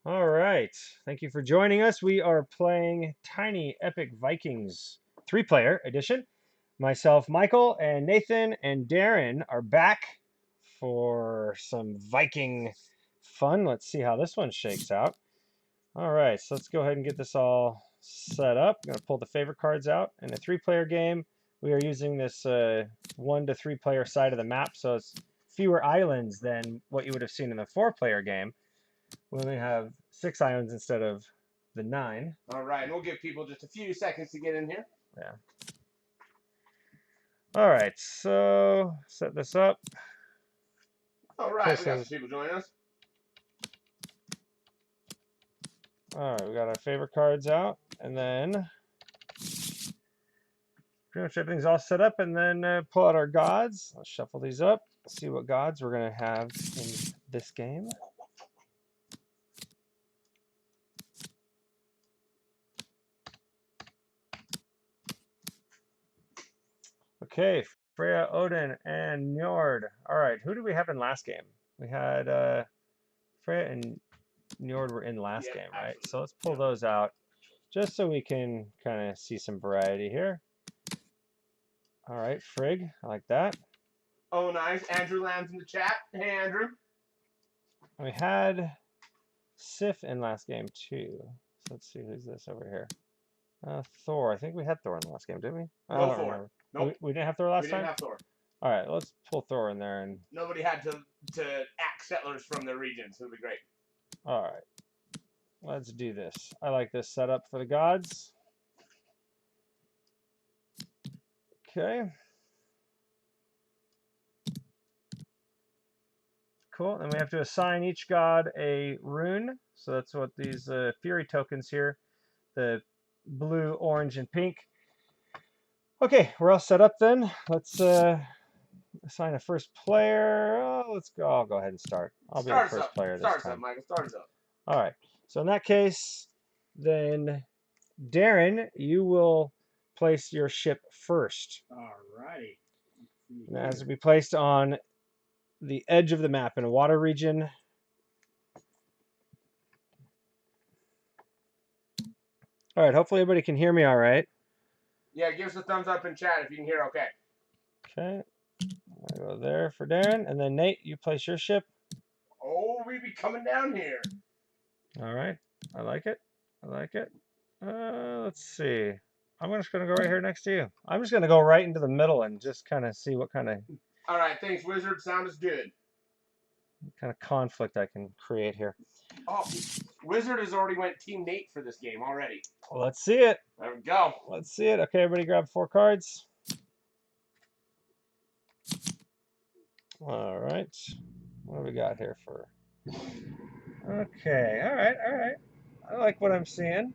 All right. Thank you for joining us. We are playing Tiny Epic Vikings 3-player edition. Myself, Michael, and Nathan and Darren are back for some Viking fun. Let's see how this one shakes out. All right, so let's go ahead and get this all set up. I'm going to pull the favorite cards out. In a 3-player game, we are using this 1 to 3-player side of the map, so it's fewer islands than what you would have seen in the 4-player game. We only have 6 islands instead of the 9. All right, and we'll give people just a few seconds to get in here. Yeah. All right, so set this up. All right, we got some people joining us. All right, we got our favorite cards out, and then pretty much everything's all set up, and then pull out our gods. Let's shuffle these up, see what gods we're going to have in this game. Okay, Freya, Odin, and Njord. All right, who did we have in last game? We had Freya and Njord were in last game, right? Absolutely. So let's pull those out just so we can kind of see some variety here. All right, Frigg, I like that. Oh, nice. Andrew lands in the chat. Hey, Andrew. We had Sif in last game too. So let's see who's this over here. Thor. I think we had Thor in the last game, didn't we? I don't remember. Nope. We didn't have Thor last time? We didn't have Thor. All right, let's pull Thor in there. And nobody had to axe settlers from their region, so it'll be great. All right, let's do this. I like this setup for the gods. Okay. Cool. Then we have to assign each god a rune. So that's what these Fury tokens here, the blue, orange, and pink. Okay, we're all set up then. Let's assign a first player. Oh, let's go. I'll go ahead and start. I'll be the first player this time. Start us up, Michael. Start us up. All right. So in that case, then Darren, you will place your ship first. All righty. And it has to be placed on the edge of the map in a water region. All right. Hopefully everybody can hear me all right. Yeah, give us a thumbs up in chat if you can hear okay. Okay. I'll go there for Darren. And then Nate, you place your ship. Oh, we be coming down here. All right. I like it. I like it. Let's see. I'm just going to go right here next to you. I'm just going to go right into the middle and just kind of see what kind of... All right, thanks, Wizard. Sound is good. Kind of conflict I can create here. Oh, Wizard has already went Team Nate for this game already. Well, let's see it. There we go. Let's see it. Okay, everybody grab 4 cards. All right. What do we got here for... Okay, all right, all right. I like what I'm seeing.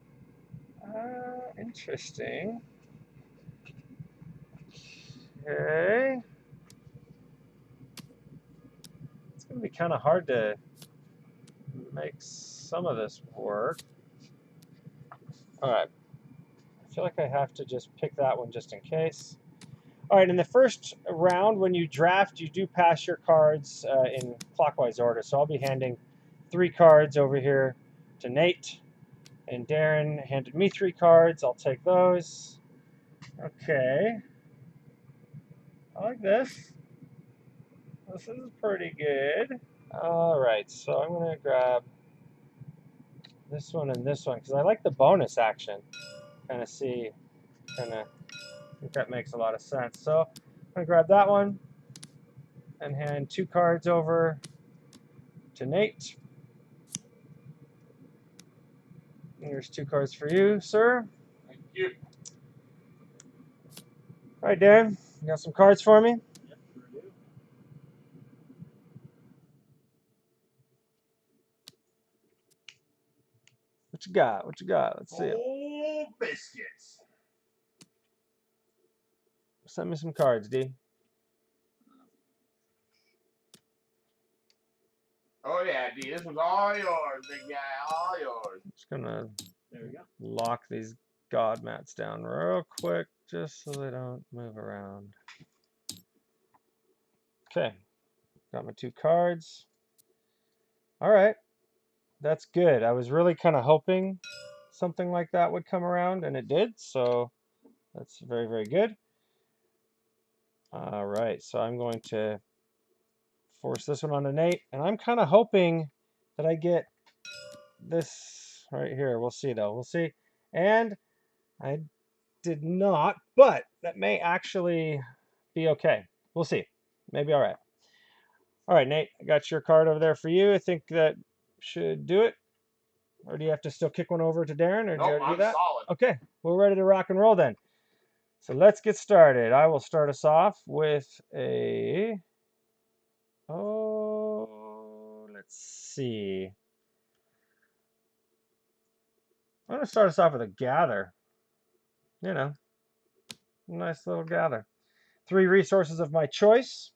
Interesting. Okay. It's going to be kind of hard to make some of this work. All right. I feel like I have to just pick that one just in case. All right, in the first round, when you draft, you do pass your cards in clockwise order. So I'll be handing 3 cards over here to Nate. And Darren handed me 3 cards. I'll take those. Okay. I like this. This is pretty good. All right, so I'm going to grab this one and this one because I like the bonus action. I think that makes a lot of sense. So I'm going to grab that one and hand 2 cards over to Nate. Here's 2 cards for you, sir. Thank you. All right, Darren, you got some cards for me? Yep, sure do. What you got? What you got? Let's see it. Oh, biscuits. Send me some cards, D. Oh, yeah, D. This one's all yours, big guy. All yours. I'm just going to There we go. lock these god mats down real quick just so they don't move around. Okay. Got my 2 cards. All right. That's good. I was really kind of hoping something like that would come around, and it did. So that's very, very good. All right, so I'm going to force this one on to Nate, and I'm kind of hoping that I get this right here. We'll see, though. We'll see. And I did not, but that may actually be okay. We'll see. Maybe all right. All right, Nate, I got your card over there for you. I think that should do it. Or do you have to still kick one over to Darren, or do you Nope, already do I'm that? solid. Okay, we're ready to rock and roll then. So let's get started. I will start us off with a... Oh, let's see. I'm going to start us off with a gather. You know, nice little gather. 3 resources of my choice.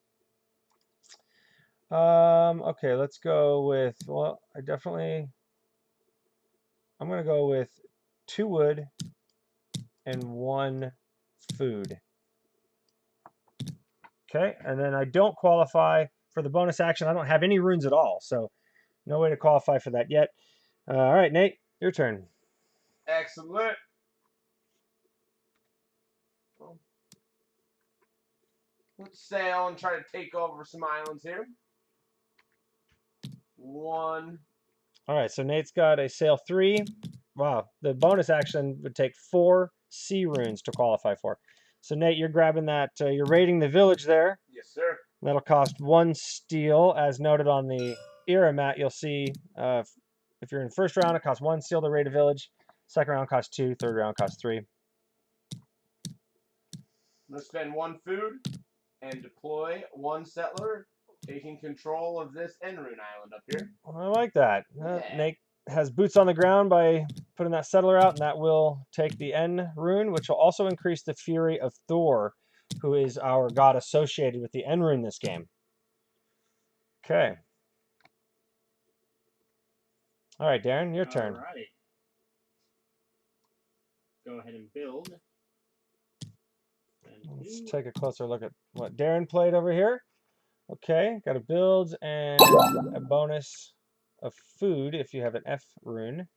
Okay, let's go with, well, I'm going to go with 2 wood and 1 food. Okay, and then I don't qualify for the bonus action. I don't have any runes at all, so no way to qualify for that yet. All right, Nate, your turn. Excellent. Let's sail and try to take over some islands here. 1. All right, so Nate's got a sail 3. Wow, the bonus action would take 4 sea runes to qualify for. So Nate, you're grabbing that. You're raiding the village there. Yes, sir. That'll cost 1 steel, as noted on the era mat. You'll see if you're in first round, it costs 1 steel to raid a village. Second round costs 2. Third round costs 3. Let's spend 1 food and deploy 1 settler, taking control of this Enrune island up here. I like that. Yeah. Nate has boots on the ground by putting that settler out, and that will take the N rune, which will also increase the fury of Thor, who is our god associated with the N rune this game. Okay. All right, Darren, your turn. Alrighty. Go ahead and build. Let's take a closer look at what Darren played over here. Okay, got a build and a bonus of food if you have an F rune.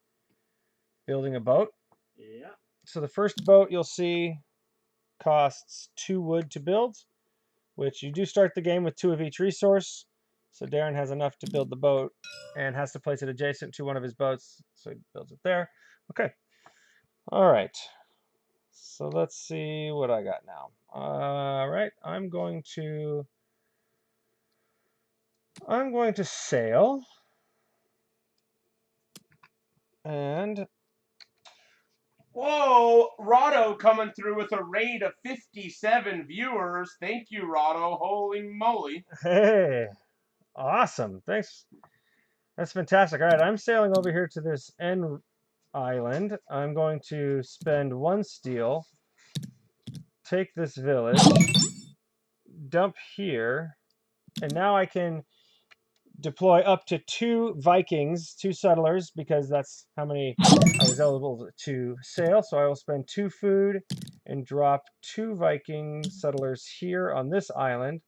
Building a boat. Yeah. So the first boat you'll see costs 2 wood to build, which you do start the game with 2 of each resource. So Darren has enough to build the boat and has to place it adjacent to one of his boats. So he builds it there. Okay. All right. So let's see what I got now. All right. I'm going to sail. And Whoa, Rotto coming through with a raid of 57 viewers. Thank you, Rotto. Holy moly. hey, awesome. Thanks. That's fantastic. All right, I'm sailing over here to this N island. I'm going to spend 1 steel, take this village, dump here, and now I can deploy up to 2 Vikings, 2 settlers, because that's how many I was eligible to sail. So I will spend 2 food and drop 2 Viking settlers here on this island.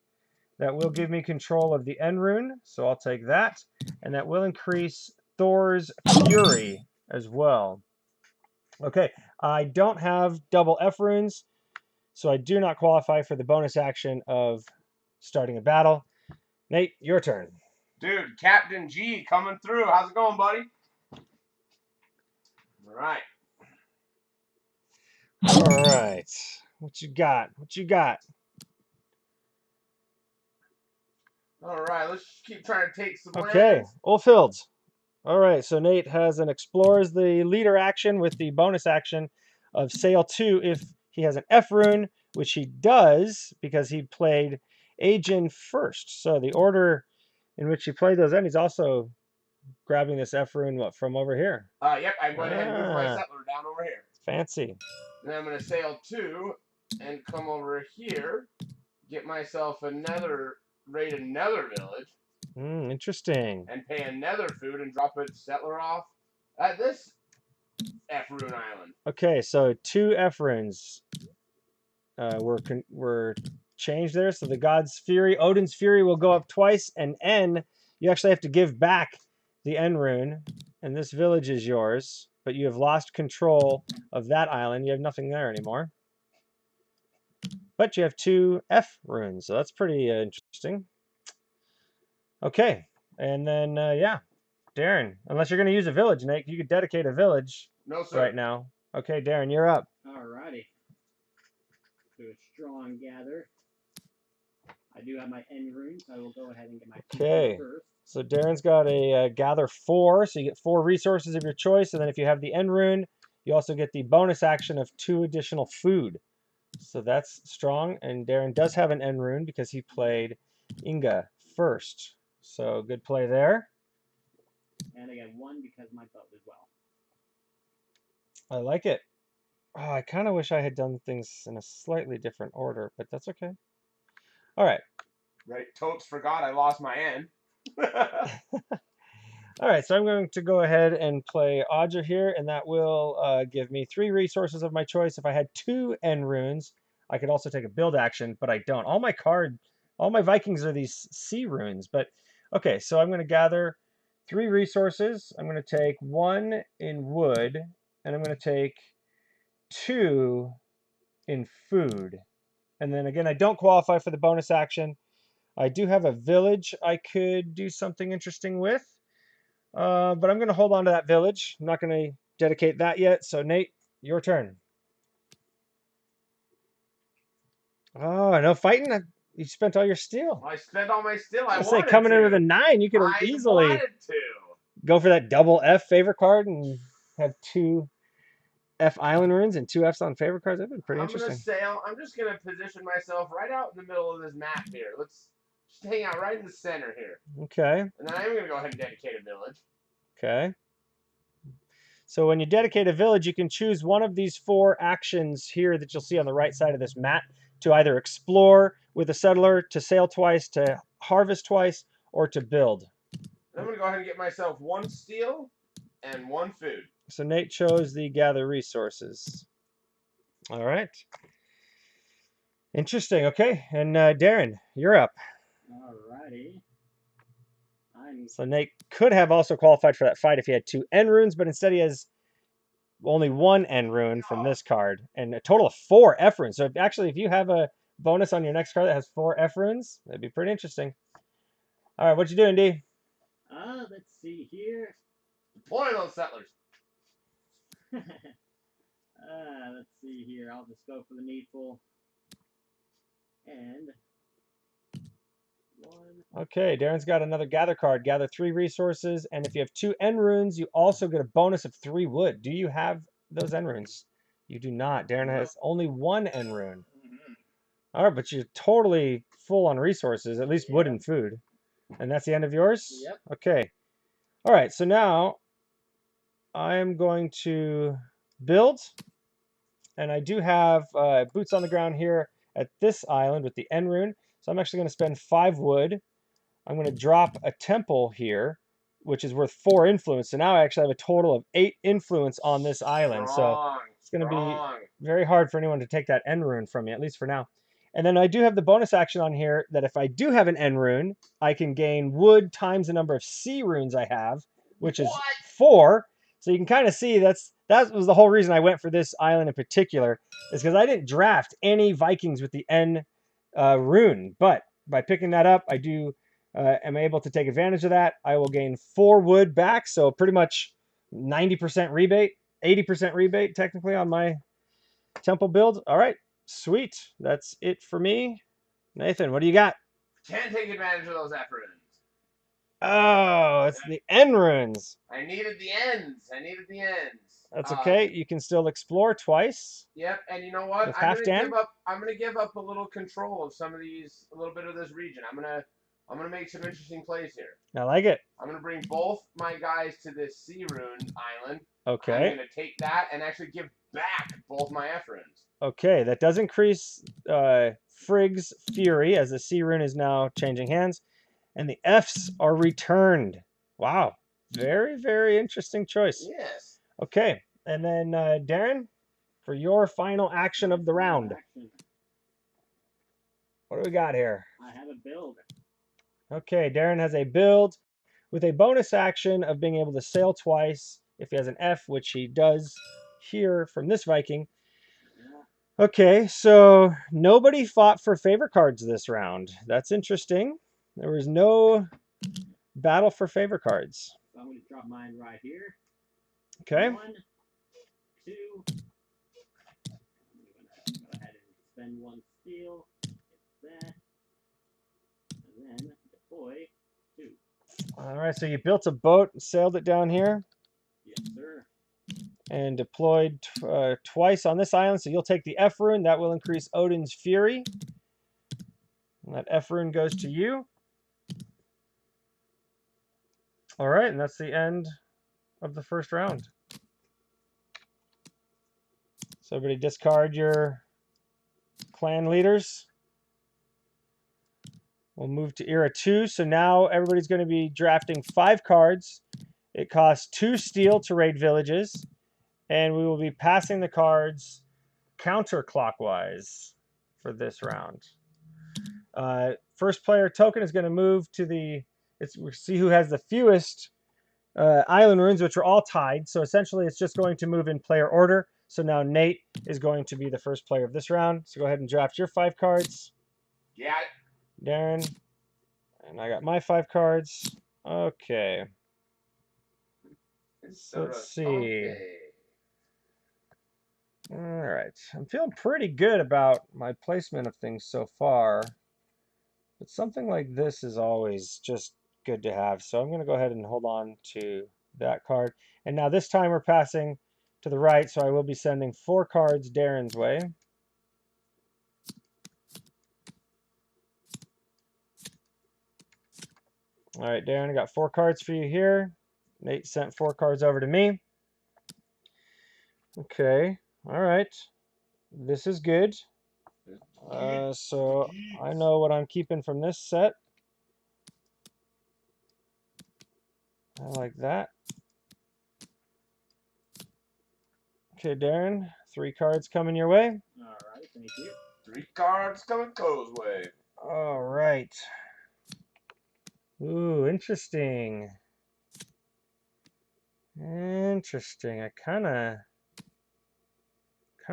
That will give me control of the N rune, so I'll take that. And that will increase Thor's Fury as well. Okay, I don't have double F runes, so I do not qualify for the bonus action of starting a battle. Nate, your turn. Dude, Captain G coming through. How's it going, buddy? All right. All right. What you got? What you got? All right, let's just keep trying to take some Okay, lands. Ulfhild. All right, so Nate has an explores the leader action with the bonus action of sail 2 if he has an F rune, which he does because he played Aegean first. So the order in which he played those, and he's also grabbing this F rune from over here. Yep, I'm going ahead and move my settler down over here. Fancy. And I'm going to sail 2 and come over here, get myself raid another village. Interesting. And pay another food and drop a settler off at this F rune island. Okay, so 2 F runes were changed there. So the god's fury, Odin's fury, will go up twice, and N, you actually have to give back the N rune, and this village is yours, but you have lost control of that island. You have nothing there anymore. But you have 2 F runes, so that's pretty interesting. Okay, and then, yeah, Darren, unless you're going to use a village, Nate, you could dedicate a village No, sir. right now. Okay, Darren, you're up. Alrighty. Do a strong gather. I do have my end runes. I will go ahead and get my Okay. first. So Darren's got a gather 4, so you get 4 resources of your choice, and then if you have the end rune, you also get the bonus action of 2 additional food. So that's strong, and Darren does have an end rune because he played Inga first. So good play there. And I get 1 because of my boat as well. I like it. Oh, I kind of wish I had done things in a slightly different order, but that's okay. All right. Right, totes forgot I lost my end. All right, so I'm going to go ahead and play Audra here, and that will give me 3 resources of my choice. If I had 2 end runes, I could also take a build action, but I don't. All my Vikings are these sea runes, but okay, so I'm going to gather 3 resources. I'm going to take 1 in wood, and I'm going to take 2 in food. And then again, I don't qualify for the bonus action. I do have a village I could do something interesting with. But I'm going to hold on to that village. I'm not going to dedicate that yet. So, Nate, your turn. Oh, no fighting? You spent all your steel. I spent all my steel. I I say, wanted coming to. in with a 9, you could I easily wanted to. go for that double F favor card and have 2 F island runes and 2 Fs on favor cards. That'd be pretty interesting. I'm gonna sail. I'm just gonna position myself right out in the middle of this map here. Let's just hang out right in the center here. Okay. And then I'm gonna go ahead and dedicate a village. Okay. So when you dedicate a village, you can choose one of these 4 actions here that you'll see on the right side of this map to either explore with a settler, to sail twice, to harvest twice, or to build. And I'm gonna go ahead and get myself 1 steel and 1 food. So Nate chose the gather resources. All right. Interesting. Okay. And Darren, you're up. Alrighty. So Nate could have also qualified for that fight if he had 2 end runes, but instead he has only 1 end rune from this card and a total of 4 F runes. So if you have a bonus on your next card that has 4 F runes, that'd be pretty interesting. All right. What you doing, D? Let's see here. Deploy those settlers. Let's see here. I'll just go for the needful. And 1. Okay, Darren's got another gather card. Gather 3 resources, and if you have 2 end runes, you also get a bonus of 3 wood. Do you have those end runes? You do not. Darren has only 1 end rune. All right, but you're totally full on resources, at least wood and food. And that's the end of yours? Yep. Okay. All right, so now I'm going to build, and I do have boots on the ground here at this island with the end rune. So I'm actually going to spend 5 wood. I'm going to drop a temple here, which is worth 4 influence. So now I actually have a total of 8 influence on this island. So it's going to be very hard for anyone to take that end rune from me, at least for now. And then I do have the bonus action on here that if I do have an end rune, I can gain wood times the number of sea runes I have, which is 4. So you can kind of see that was the whole reason I went for this island in particular, is because I didn't draft any Vikings with the N rune. But by picking that up, I do am able to take advantage of that. I will gain 4 wood back, so pretty much 90% rebate, 80% rebate technically on my temple build. All right, sweet. That's it for me. Nathan, what do you got? Can't take advantage of those F runes. Oh, it's the N runes. I needed the ends. That's okay. You can still explore twice. Yep, and you know what? With I'm Halfdan? gonna give up a little control of some of these, a little bit of this region. I'm gonna make some interesting plays here. I like it. I'm gonna bring both my guys to this sea rune island. Okay. I'm gonna take that and actually give back both my F runes. Okay, that does increase Frigg's Fury as the sea rune is now changing hands. And the Fs are returned. Wow. Very, very interesting choice. Yes. Okay. And then, Darren, for your final action of the round. What do we got here? I have a build. Okay, Darren has a build with a bonus action of being able to sail twice if he has an F, which he does here from this Viking. Okay, so nobody fought for favor cards this round. That's interesting. There was no battle for favor cards. So I'm going to drop mine right here. Okay. 1, 2. I'm going to go ahead and spend 1 steel. Get that. And then deploy 2. All right, so you built a boat and sailed it down here. Yes, sir. And deployed twice on this island. So you'll take the F rune. That will increase Odin's Fury. And that F rune goes to you. All right, and that's the end of the first round. So everybody discard your clan leaders. We'll move to Era 2. So now everybody's going to be drafting 5 cards. It costs 2 steel to raid villages. And we will be passing the cards counterclockwise for this round. First player token is going to move to the... We'll see who has the fewest island runes, which are all tied. So essentially, it's just going to move in player order. So now Nate is going to be the first player of this round. So go ahead and draft your 5 cards. Yeah. Darren. And I got my 5 cards. Okay. So let's see. All right. I'm feeling pretty good about my placement of things so far. But something like this is always just good to have. So I'm going to go ahead and hold on to that card. And now this time we're passing to the right. So I will be sending 4 cards Darren's way. All right, Darren, I got 4 cards for you here. Nate sent 4 cards over to me. Okay. All right. This is good. So I know what I'm keeping from this set. I like that. Okay, Darren, 3 cards coming your way. All right, thank you. 3 cards coming Co's way. All right. Ooh, interesting. Interesting. I kind of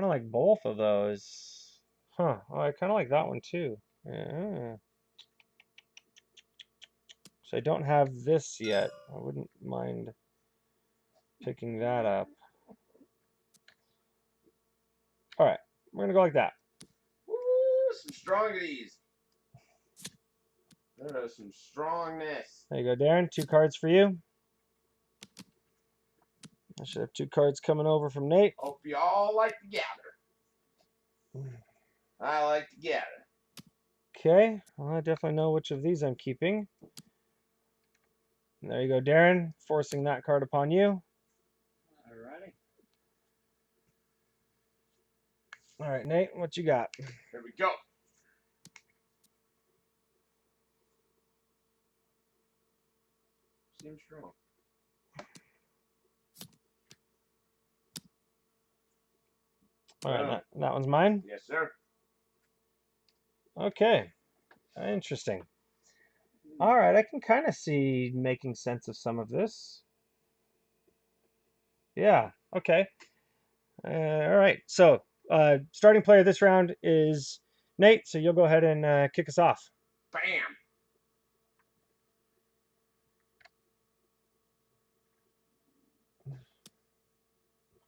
like both of those. Huh. Oh, I kind of like that one too. Yeah. So I don't have this yet. I wouldn't mind picking that up. All right. We're going to go like that. Woo, some strongities. There's some strongness. There you go, Darren. 2 cards for you. I should have 2 cards coming over from Nate. Hope you all like to gather. I like to gather. Okay. Well, I definitely know which of these I'm keeping. And there you go, Darren. Forcing that card upon you. Alrighty. All right, Nate, what you got? Here we go. Seems strong. All right, that one's mine? Yes, sir. Okay. Interesting. All right, I can kind of see making sense of some of this. Yeah, okay. All right, so starting player this round is Nate, so you'll go ahead and kick us off. Bam.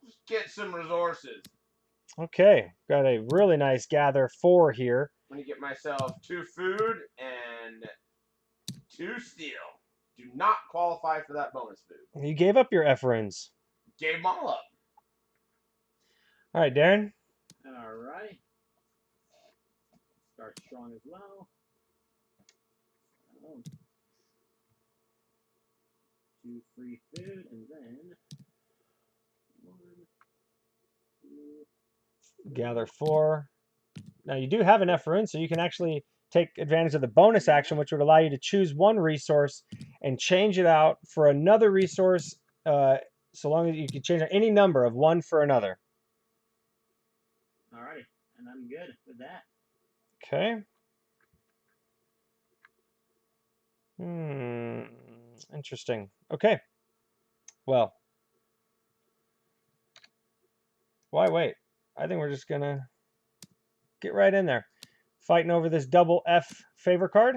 Let's get some resources. Okay, got a really nice gather 4 here. I'm going to get myself 2 food and 2 steel. Do not qualify for that bonus food. You gave up your F runes. Gave them all up. All right, Darren. Alrighty. Start strong as well. So, 2 free food, and then 1, 2. Gather 4. Now you do have an F rune, so you can actually take advantage of the bonus action, which would allow you to choose 1 resource and change it out for another resource, so long as you can change any number of 1 for another. Alrighty, and I'm good with that. Okay. Interesting. Okay. Well, why wait? I think we're just going to get right in there. Fighting over this double F favor card.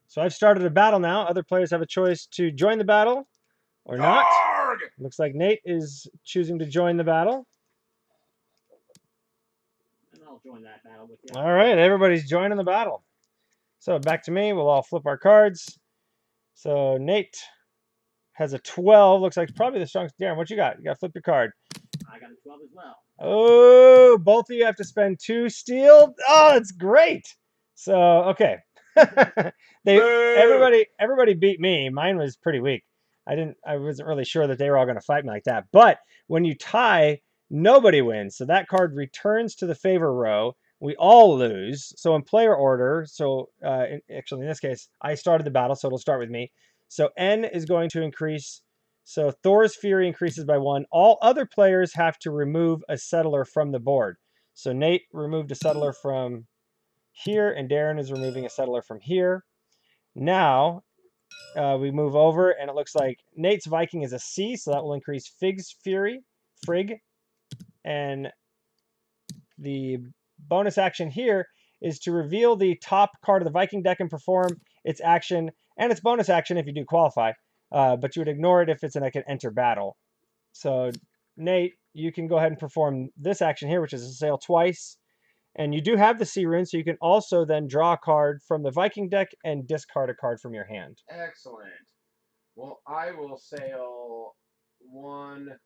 So I've started a battle now. Other players have a choice to join the battle or not. Arg! Looks like Nate is choosing to join the battle. And I'll join that battle with you. All right, everybody's joining the battle. So back to me. We'll all flip our cards. So Nate has a 12. Looks like probably the strongest. Darren, what you got? You got to flip your card. I got a 12 as well. Oh, both of you have to spend 2 steel. Oh, that's great. So, okay. Everybody beat me. Mine was pretty weak. I wasn't really sure that they were all going to fight me like that. But when you tie, nobody wins. So that card returns to the favor row. We all lose. So in player order, actually in this case, I started the battle, so it'll start with me. So N is going to increase. So Thor's Fury increases by 1. All other players have to remove a settler from the board. So Nate removed a settler from here, and Darren is removing a settler from here. Now we move over, and it looks like Nate's Viking is a C, so that will increase Fig's Fury, Frig. And the bonus action here is to reveal the top card of the Viking deck and perform its action, and its bonus action if you do qualify. But you would ignore it if it's an enter battle. So, Nate, you can go ahead and perform this action here, which is a sail twice. And you do have the sea rune, so you can also then draw a card from the Viking deck and discard a card from your hand. Excellent. Well, I will sail 1,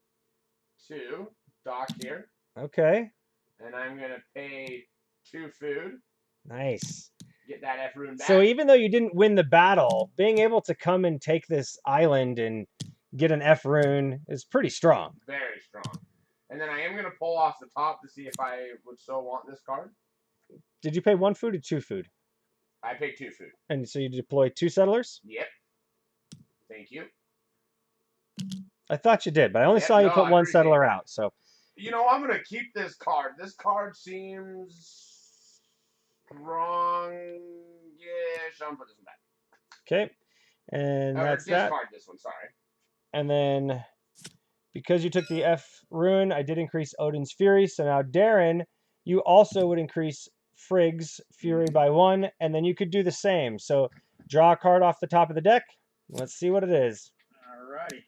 2, dock here. Okay. And I'm going to pay 2 food. Nice. Get that F rune back. So even though you didn't win the battle, being able to come and take this island and get an F rune is pretty strong. Very strong. And then I am going to pull off the top to see if I would still want this card. Did you pay 1 food or 2 food? I paid 2 food. And so you deploy 2 settlers? Yep. Thank you. I thought you did, but I only saw you put 1 settler out. So you know, I'm going to keep this card. This card seems strong-ish. I'm going to put this one back. Okay. And that's that. Discard this one, sorry. And then because you took the F rune, I did increase Odin's Fury. So now, Darren, you also would increase Frigg's Fury by 1, and then you could do the same. So draw a card off the top of the deck. Let's see what it is. Alrighty.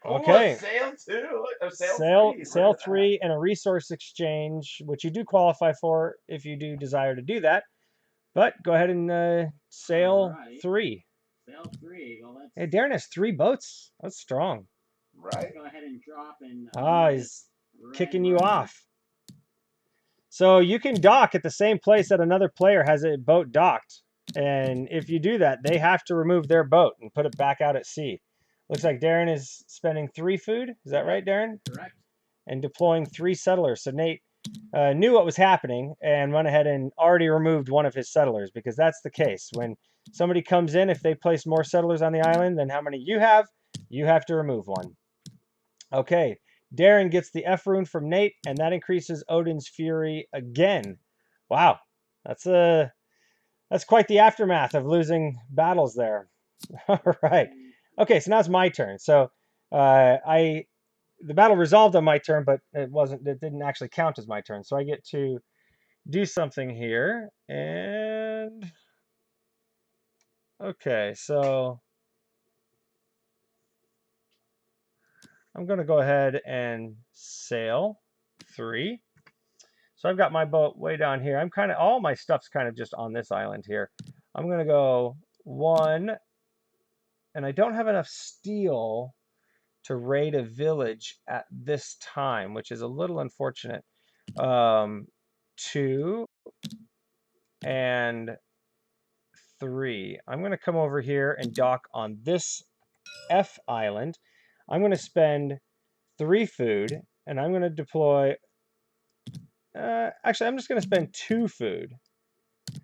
Okay. Oh, sail 3 and a resource exchange, which you do qualify for if you do desire to do that. But go ahead and sail 3. Sail 3. Well, that's... Hey, Darren has 3 boats. That's strong. Right. Go ahead and drop and... he's kicking you off. So you can dock at the same place that another player has a boat docked. And if you do that, they have to remove their boat and put it back out at sea. Looks like Darren is spending 3 food. Is that right, Darren? Correct. And deploying 3 settlers. So Nate knew what was happening and went ahead and already removed one of his settlers, because that's the case. When somebody comes in, if they place more settlers on the island than how many you have to remove 1. Okay, Darren gets the F rune from Nate, and that increases Odin's Fury again. Wow, that's quite the aftermath of losing battles there. All right. Okay, so now it's my turn. So the battle resolved on my turn, but it didn't actually count as my turn. So I get to do something here. And okay, so I'm going to go ahead and sail 3. So I've got my boat way down here. All my stuff's kind of just on this island here. I'm going to go 1, and I don't have enough steel to raid a village at this time, which is a little unfortunate. 2 and 3. I'm going to come over here and dock on this F island. I'm going to spend 3 food, and I'm going to deploy... actually, I'm just going to spend 2 food.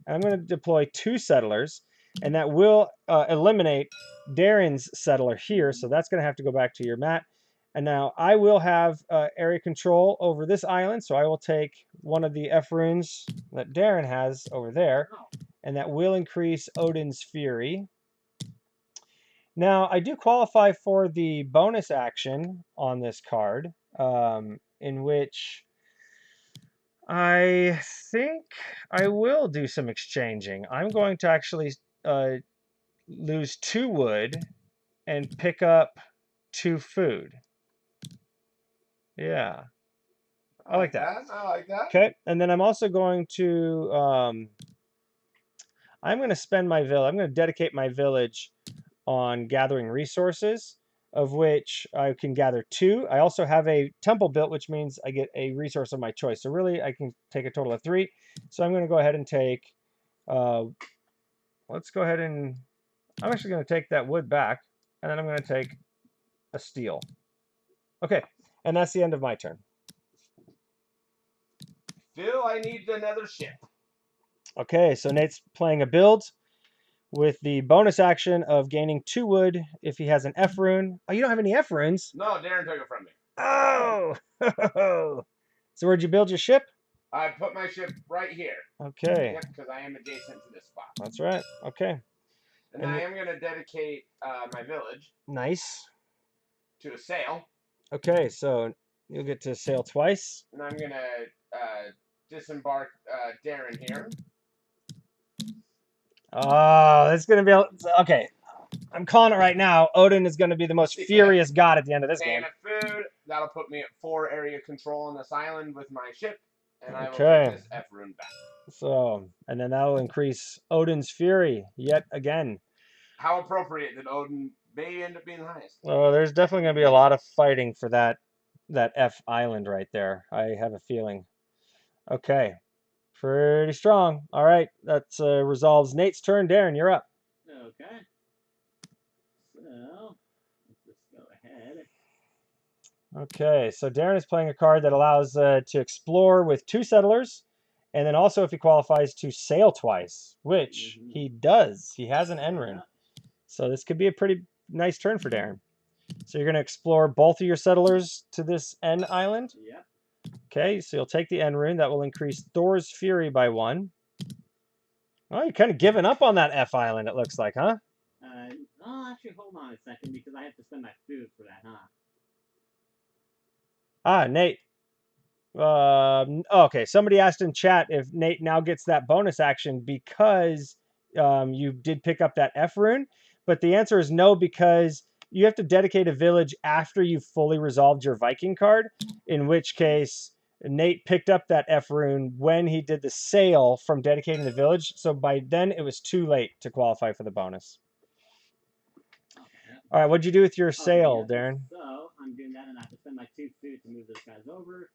And I'm going to deploy 2 settlers, and that will eliminate Darren's settler here, so that's going to have to go back to your mat. And now I will have area control over this island, so I will take one of the F runes that Darren has over there, and that will increase Odin's Fury. Now, I do qualify for the bonus action on this card, in which I think I will do some exchanging. I'm going to actually lose 2 wood and pick up 2 food. Yeah, I like that. I like that. Okay, and then I'm also going to I'm going to spend my village. I'm going to dedicate my village on gathering resources, of which I can gather 2. I also have a temple built, which means I get a resource of my choice. So really, I can take a total of 3. So I'm going to go ahead and take. Let's go ahead and. I'm actually going to take that wood back, and then I'm going to take a steel. Okay, and that's the end of my turn. Phil, I need another ship. Okay, so Nate's playing a build with the bonus action of gaining 2 wood if he has an F rune. Oh, you don't have any F runes? No, Darren took it from me. Oh! So where'd you build your ship? I put my ship right here. Okay. Yep, because I am adjacent to this spot. That's right. Okay. And I am going to dedicate my village. Nice. To a sail. Okay, so you'll get to sail twice. And I'm going to disembark Darren here. Oh, that's going to be... Okay. I'm calling it right now. Odin is going to be the most furious god at the end of this game. And food. That'll put me at 4 area control on this island with my ship. And I will take this F rune back. So, and then that'll increase Odin's fury yet again. How appropriate that Odin may end up being the highest. Oh, there's definitely going to be a lot of fighting for that F island right there. I have a feeling. Okay. Pretty strong. All right. That resolves Nate's turn. Darren, you're up. Okay. So, let's just go ahead. Okay, so Darren is playing a card that allows to explore with 2 settlers, and then also if he qualifies to sail twice, which he does. He has an N rune. So this could be a pretty nice turn for Darren. So you're going to explore both of your settlers to this N island? Yep. Okay, so you'll take the N rune. That will increase Thor's Fury by 1. Oh, you're kind of giving up on that F island, it looks like, huh? Oh, actually, hold on a second, because I have to spend my food for that, huh? Ah, Nate. Okay, somebody asked in chat if Nate now gets that bonus action because you did pick up that F rune, but the answer is no, because you have to dedicate a village after you've fully resolved your Viking card, in which case Nate picked up that F rune when he did the sail from dedicating the village, so by then it was too late to qualify for the bonus. All right, what'd you do with your sail, Darren? So, I'm doing that, and I have to spend my 2 food to move those guys over.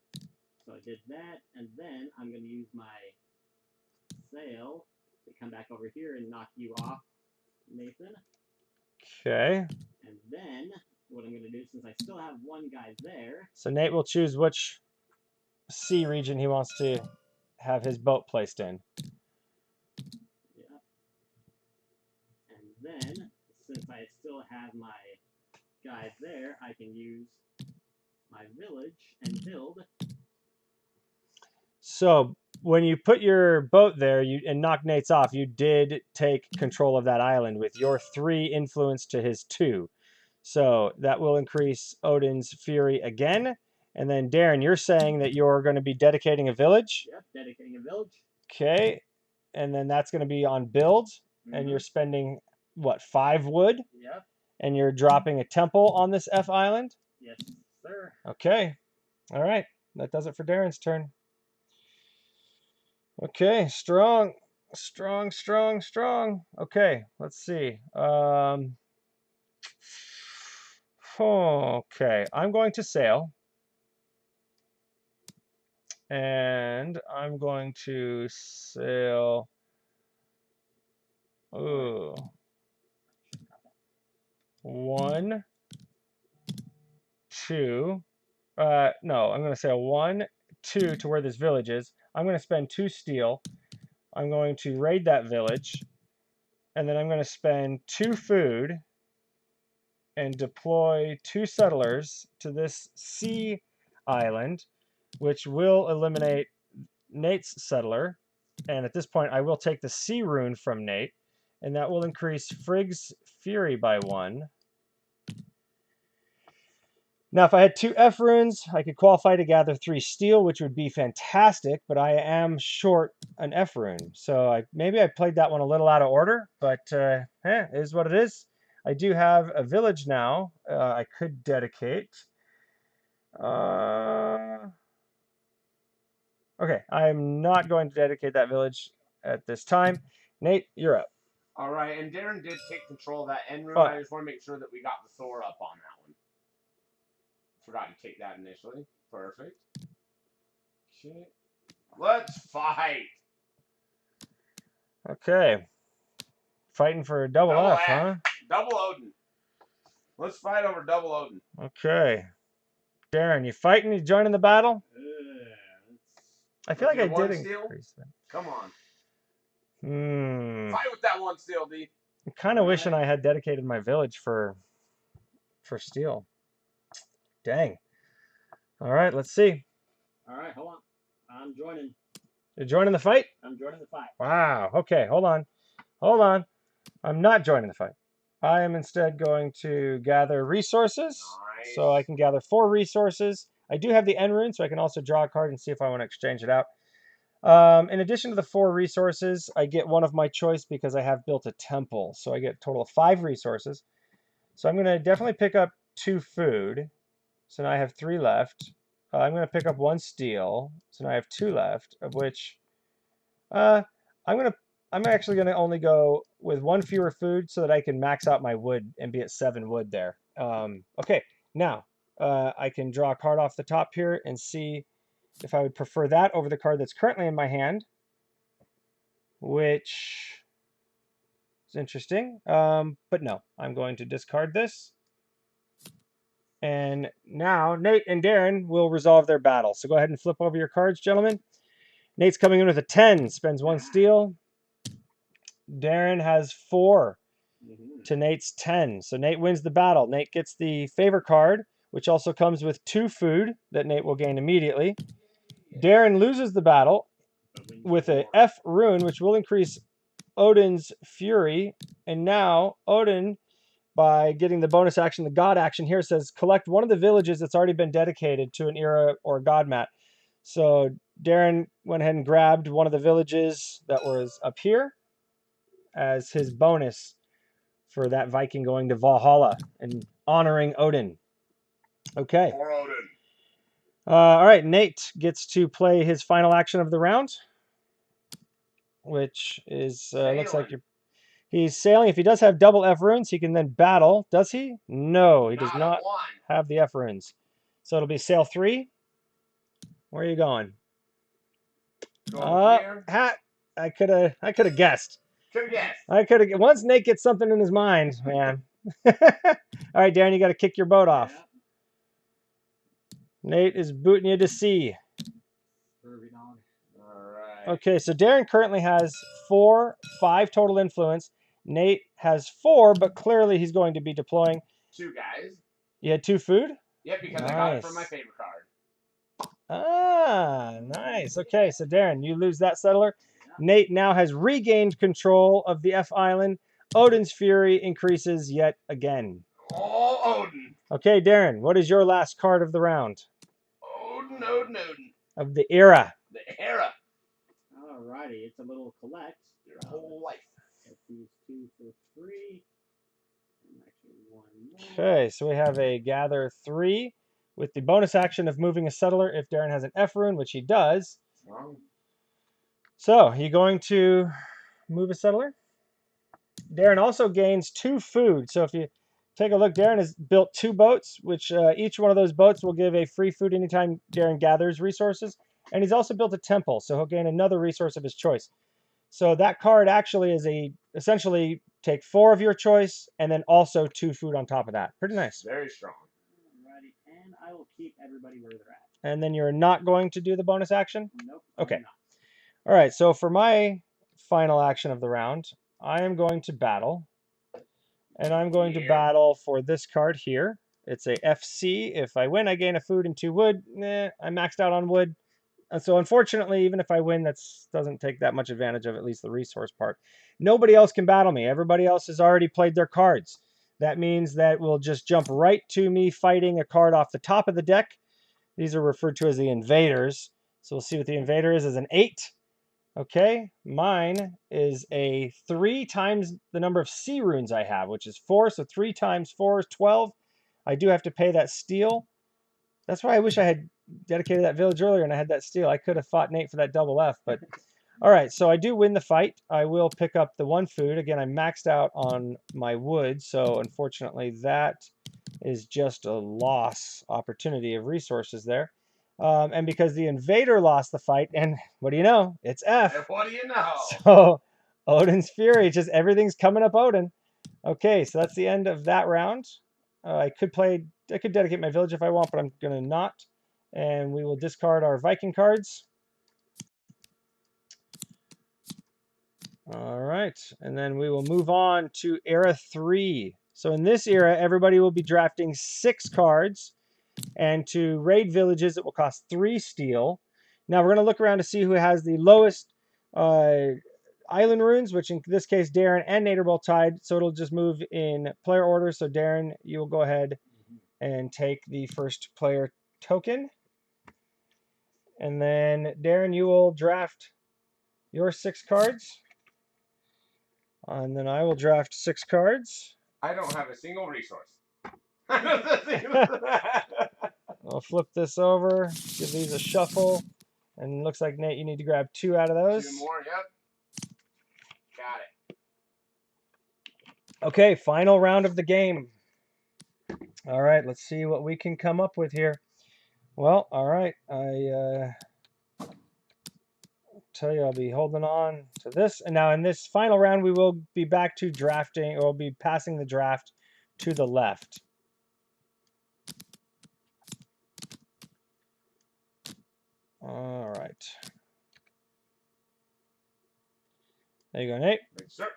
So I did that, and then I'm going to use my sail to come back over here and knock you off, Nathan. Okay. And then, what I'm going to do, since I still have 1 guy there... So Nate will choose which sea region he wants to have his boat placed in. Yeah. And then, since I still have my guys there, I can use my village and build. So when you put your boat there and knock Nate's off, you did take control of that island with your 3 influence to his 2. So that will increase Odin's fury again. And then Darren, you're saying that you're going to be dedicating a village? Yep, dedicating a village. Okay. And then that's going to be on build. And you're spending, what, 5 wood? Yep. And you're dropping a temple on this F island? Yes, sir. Okay. All right. That does it for Darren's turn. Okay, strong. Okay, let's see. Okay, I'm going to sail. And I'm going to sail. Ooh. 1, 2. No, I'm going to sail 1, 2 to where this village is. I'm going to spend 2 steel. I'm going to raid that village. And then I'm going to spend 2 food and deploy 2 settlers to this sea island, which will eliminate Nate's settler. And at this point, I will take the C rune from Nate, and that will increase Frigg's Fury by 1. Now, if I had 2 F runes, I could qualify to gather 3 steel, which would be fantastic, but I am short an F rune. So maybe I played that one a little out of order, but it is what it is. I do have a village now I could dedicate. Okay, I'm not going to dedicate that village at this time. Nate, you're up. All right, and Darren did take control of that end rune. What? I just want to make sure that we got the Thor up on that one. Forgot to take that initially. Perfect. Okay. Let's fight. Okay. Fighting for a double F, huh? Double Odin. Let's fight over double Odin. Okay. Darren, you fighting? You joining the battle? I feel like I did increase that. Come on. Hmm. Fight with that 1 steel, D. I'm kind of wishing I had dedicated my village for steel. Dang. All right, let's see. All right, hold on. I'm joining. You're joining the fight? I'm joining the fight. Wow. Okay, hold on. Hold on. I'm not joining the fight. I am instead going to gather resources. Nice. So I can gather 4 resources. I do have the end rune, so I can also draw a card and see if I want to exchange it out. In addition to the 4 resources, I get one of my choice because I have built a temple. So I get a total of 5 resources. So I'm going to definitely pick up 2 food. So now I have 3 left. I'm going to pick up 1 steel. So now I have 2 left, of which I'm actually going to only go with 1 fewer food so that I can max out my wood and be at 7 wood there. Okay, now I can draw a card off the top here and see if I would prefer that over the card that's currently in my hand, which is interesting. But no, I'm going to discard this. And now Nate and Darren will resolve their battle. So go ahead and flip over your cards, gentlemen. Nate's coming in with a 10, spends 1 steel. Darren has 4 to Nate's 10. So Nate wins the battle. Nate gets the favor card, which also comes with 2 food that Nate will gain immediately. Darren loses the battle with a F rune, which will increase Odin's Fury. And now Odin, by getting the bonus action, the God action here, says collect one of the villages that's already been dedicated to an era or God mat. So Darren went ahead and grabbed one of the villages that was up here as his bonus for that Viking going to Valhalla and honoring Odin. Okay. For Odin. All right, Nate gets to play his final action of the round, which is looks like he's sailing. If he does have double F runes, he can then battle. Does he? No, he does not have the F runes. So it'll be sail 3. Where are you going? Hat. I could have guessed. I could have. Once Nate gets something in his mind, man. All right, Darren, you got to kick your boat off. Nate is booting you to sea. Alright. Okay, so Darren currently has 5 total influence. Nate has 4, but clearly he's going to be deploying. 2 guys. You had 2 food? Yep, because I got it from my favorite card. Ah, nice. Okay, so Darren, you lose that settler. Nate now has regained control of the F island. Odin's Fury increases yet again. Oh, Odin. Okay, Darren, what is your last card of the round? Odin, Odin, Odin. Of the era. The era. Alrighty, it's a little collect. Your whole life. Get these 2 for free. And actually 1 more. Okay, so we have a gather 3 with the bonus action of moving a settler if Darren has an F rune, which he does. So, you going to move a settler? Darren also gains 2 food. So if you take a look, Darren has built 2 boats, which each one of those boats will give a free food anytime Darren gathers resources. And he's also built a temple, so he'll gain another resource of his choice. So that card actually is essentially take 4 of your choice and then also 2 food on top of that. Pretty nice. Very strong. Alrighty, and I will keep everybody where they're at. And then you're not going to do the bonus action? Nope. Okay. All right, so for my final action of the round, I am going to battle. And I'm going to battle for this card here. It's a FC. If I win, I gain a food and 2 wood. I maxed out on wood. And so unfortunately, even if I win, that doesn't take that much advantage of at least the resource part. Nobody else can battle me. Everybody else has already played their cards. That means that we'll just jump right to me fighting a card off the top of the deck. These are referred to as the Invaders. So we'll see what the Invader is as an 8. Okay, mine is a 3 times the number of sea runes I have, which is 4. So 3 times 4 is 12. I do have to pay that steel. That's why I wish I had dedicated that village earlier and I had that steel. I could have fought Nate for that double F, but all right, so I do win the fight. I will pick up the 1 food. Again, I maxed out on my wood, so unfortunately that is just a loss opportunity of resources there. And because the Invader lost the fight, and what do you know? It's F. What do you know? So Odin's Fury, just everything's coming up Odin. Okay, so that's the end of that round. I could dedicate my village if I want, but I'm going to not. And we will discard our Viking cards. All right, and then we will move on to Era 3. So in this era, everybody will be drafting 6 cards. And to raid villages, it will cost 3 steel. Now we're going to look around to see who has the lowest island runes, which in this case, Darren and Nate are both tied. So it'll just move in player order. So Darren, you will go ahead and take the first player token. And then Darren, you will draft your 6 cards. And then I will draft 6 cards. I don't have a single resource. I'll flip this over, give these a shuffle, and it looks like, Nate, you need to grab 2 out of those. 2 more, yep. Got it. Okay, final round of the game. All right, let's see what we can come up with here. Well, all right, I tell you, I'll be holding on to this. And now in this final round, we will be back to drafting, or we'll be passing the draft to the left. All right. There you go, Nate. Thanks, sir.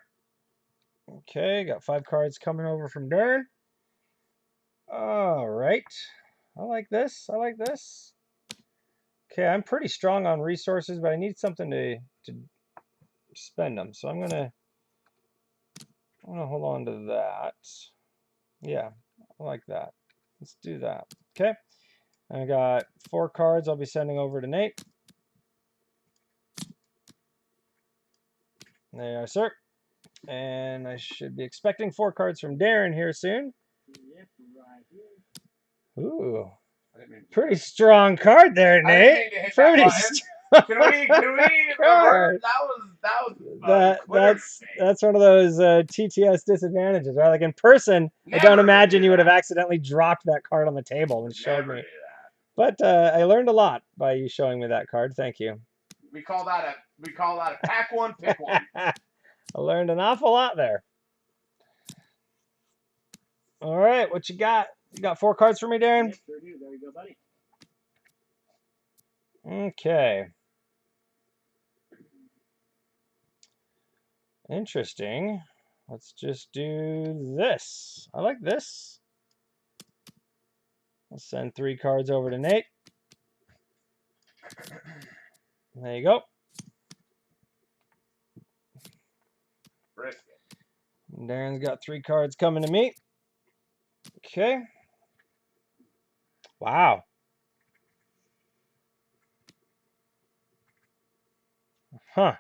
Okay, got 5 cards coming over from Darren. All right. I like this. I like this. Okay, I'm pretty strong on resources, but I need something to spend them. So I'm gonna hold on to that. Yeah, I like that. Let's do that. Okay. I got 4 cards I'll be sending over to Nate. There you are, sir. And I should be expecting 4 cards from Darren here soon. Yep, right here. Ooh, pretty strong card there, Nate. Pretty strong. Can we revert? That's one of those TTS disadvantages, right? Like in person, I don't imagine you would have accidentally dropped that card on the table and showed me. But I learned a lot by you showing me that card. Thank you. We call that a pack one, pick one. I learned an awful lot there. All right, what you got? You got 4 cards for me, Darren? Yes, sure do. There you go, buddy. Okay. Interesting. Let's just do this. I like this. I'll send 3 cards over to Nate. There you go. Risk it. Darren's got 3 cards coming to me. Okay. Wow. Huh.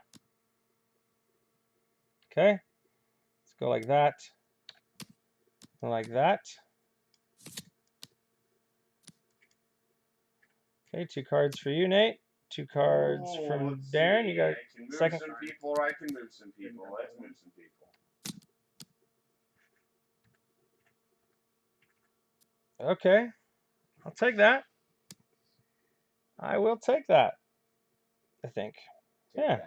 Okay. Let's go like that. Like that. Okay, 2 cards for you, Nate. 2 cards from Darren. You got a second. Some people, or I can move some people. Let's move some people. Okay. I'll take that. I will take that. I think. Yeah.